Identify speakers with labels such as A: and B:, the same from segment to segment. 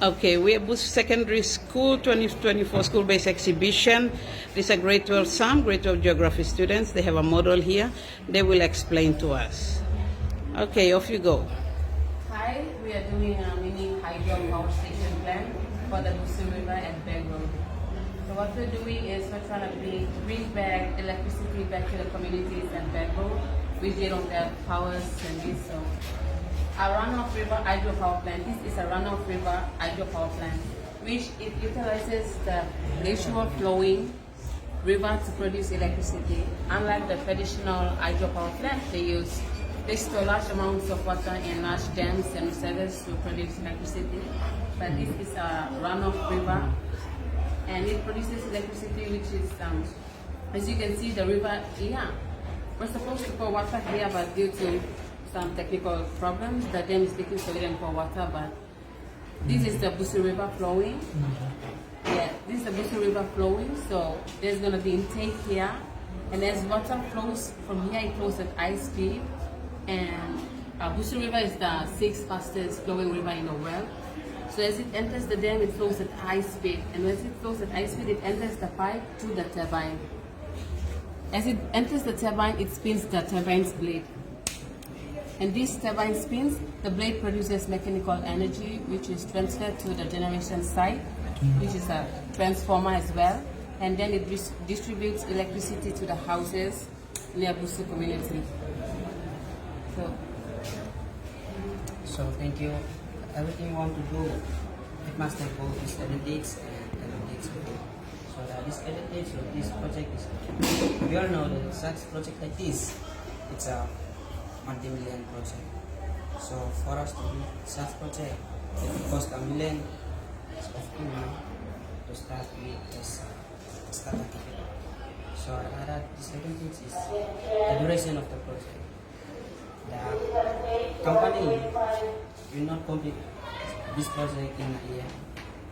A: Okay, we have Busu Secondary School 2024 School Base Exhibition. These are grade 12 grade 12 geography students. They have a model here. They will explain to us. Okay, off you go.
B: Hi, we are doing a mini hydro power station plan for the Busu River and Beg Road. So what we're doing is we're trying to bring back electricity back to the communities and Beg Road, which they don't have powers and this. So a runoff river hydropower plant. This is a runoff river hydropower plant, which it utilizes the glacial flowing river to produce electricity. Unlike the traditional hydropower plant, they store large amounts of water in large dams and reservoirs to produce electricity. But this is a runoff river, and it produces electricity, which is, as you can see, the river here. We're supposed to pour water here, but due to some technical problems, the dam is leaking, so we didn't pour water. But this is the Busu River flowing. Yeah, this is the Busu River flowing. So there's gonna be intake here, and as water flows from here, it flows at high speed. And Busu River is the 6th fastest flowing river in the world. So as it enters the dam, it flows at high speed, and as it flows at high speed, it enters the pipe to the turbine. As it enters the turbine, it spins the turbine's blade. And this turbine spins, the blade produces mechanical energy, which is transferred to the generation site, which is a transformer as well. And then it distributes electricity to the houses near Busu community.
C: So thank you. Everything you want to do, it must have both disadvantages and advantages. So the disadvantage of this project is, we all know that such project like this, it's a multi-million project. So for us to do such project, it will cost $1 million of money to start with this startup. So another disadvantage is the duration of the project. The company will not complete this project in a year.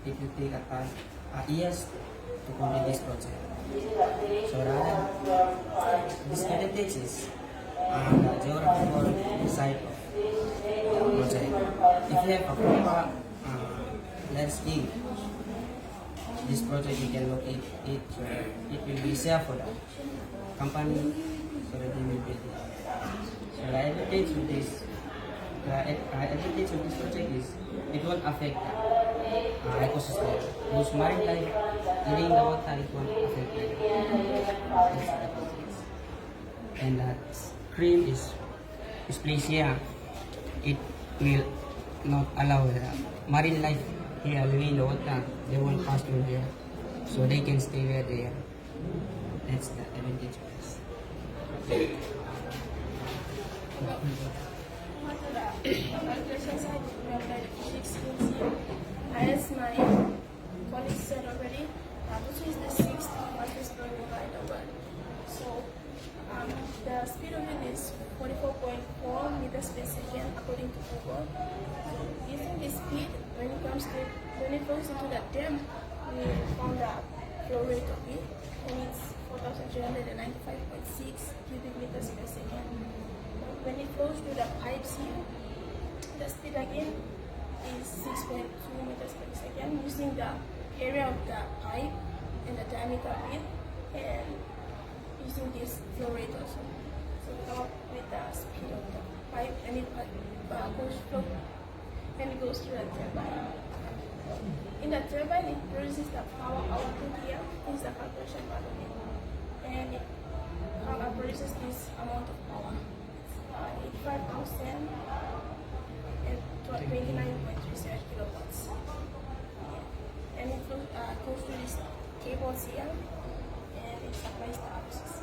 C: It will take years to complete this project. So rather, disadvantage is the geographical side of the project. If you have a proper landscape, this project you can locate it, so it will be safe for the company, so that they will build it. So the advantage of this project is it won't affect the ecosystem. Those marine life living in the water, it won't affect them. And that cream is placed here. It will not allow the marine life here living in the water. They won't pass through here, so they can stay where they are. That's the advantage of this.
D: As my colleagues said already, Busu is the 6th fastest growing river in the world. So the speed of it is 44.4 meters per second according to Google. Using this speed, when it goes into the dam, we found the flow rate of it, and it's 4,395.6 cubic meters per second. When it flows through the pipes here, the speed again is 6.2 meters per second, using the area of the pipe and the diameter of it, and using this flow rate also. So we come up with the speed of the pipe, and it goes through the turbine. In the turbine, it produces the power output here. This is the calculation part of it, and it produces this amount of power. 85,000 and 29.37 kilowatts. And it goes to these cables here, and it supplies the houses.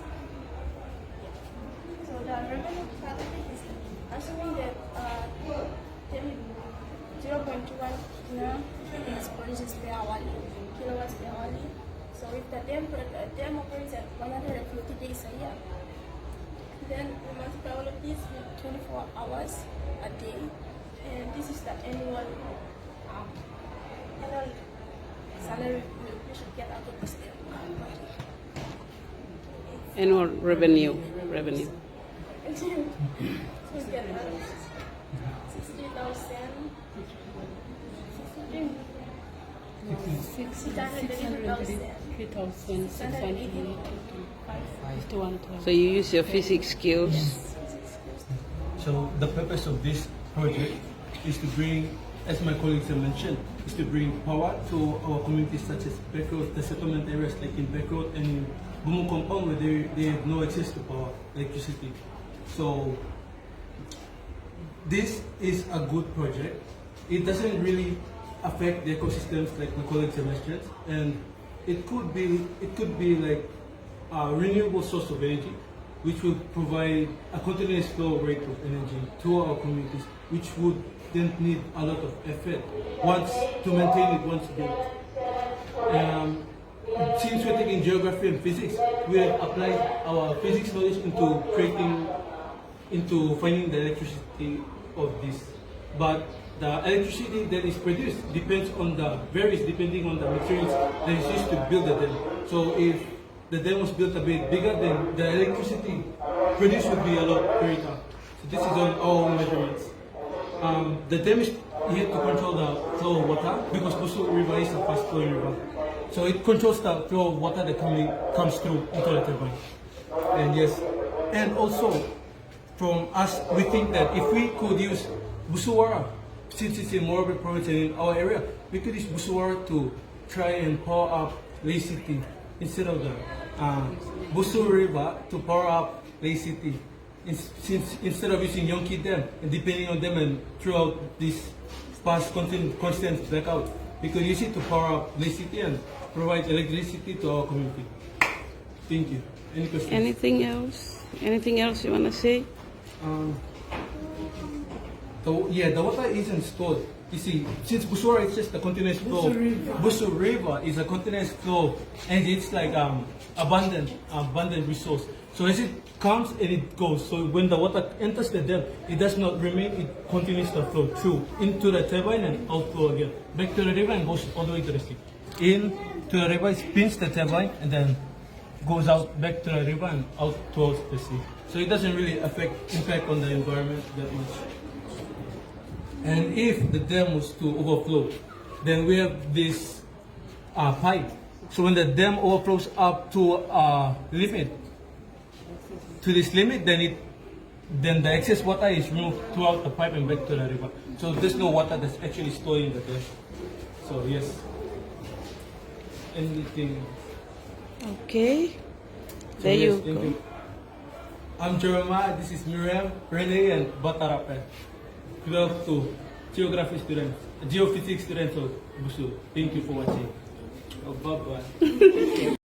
D: So the revenue part of it is assuming that 0.21 is produced per hourly, kilowatts per hourly. So if the dam operates at 150 days a year, then we multiply all of this with 24 hours a day, and this is the annual salary we should get out of this dam.
A: Annual revenue.
D: So we get 60,000
A: So you use your physics skills.
E: So the purpose of this project is to bring, as my colleagues have mentioned, is to bring power to our communities such as Backroad, the settlement areas like in Backroad and in Bumu compound where they have no access to power, electricity. So this is a good project. It doesn't really affect the ecosystems like my colleagues have mentioned, and it could be like a renewable source of energy, which would provide a continuous flow rate of energy to our communities, which would then need a lot of effort once to maintain it once built. Since we're taking geography and physics, we have applied our physics knowledge into finding the electricity of this. But the electricity that is produced varies depending on the materials that is used to build the dam. So if the dam was built a bit bigger, then the electricity produced would be a lot greater. So this is on our measurements. The dam is here to control the flow of water because Busu River is a fast flowing river. So it controls the flow of water that comes through into the turbine. And yes, and also from us, we think that if we could use Busuwara, since it's in Morabe province and in our area, we could use Busuwara to try and power up Lake City instead of the Busu River to power up Lake City. Instead of using Yonki Dam and depending on them and throughout this past constant blackout, we could use it to power up Lake City and provide electricity to our community. Thank you. Any questions?
A: Anything else? Anything else you want to say?
E: The water isn't stored. You see, since Busura is just a continuous flow, Busu River is a continuous flow, and it's like abundant resource. So as it comes and it goes, so when the water enters the dam, it does not remain, it continues to flow through into the turbine and outflow again. Back to the river and goes all the way to the sea. In to the river, it spins the turbine and then goes out back to the river and out towards the sea. So it doesn't really impact on the environment that much. And if the dam was to overflow, then we have this pipe. So when the dam overflows up to a limit, then the excess water is removed throughout the pipe and back to the river. So there's no water that's actually stored in the dam. So yes. Anything?
A: Okay. There
E: So, yes,
A: you
E: thank
A: go.
E: you. I'm Jeremiah, this is Miriam, Rene, and Batarape. 12 to geography students, geophysics students of Busu. Thank you for watching. Bye-bye.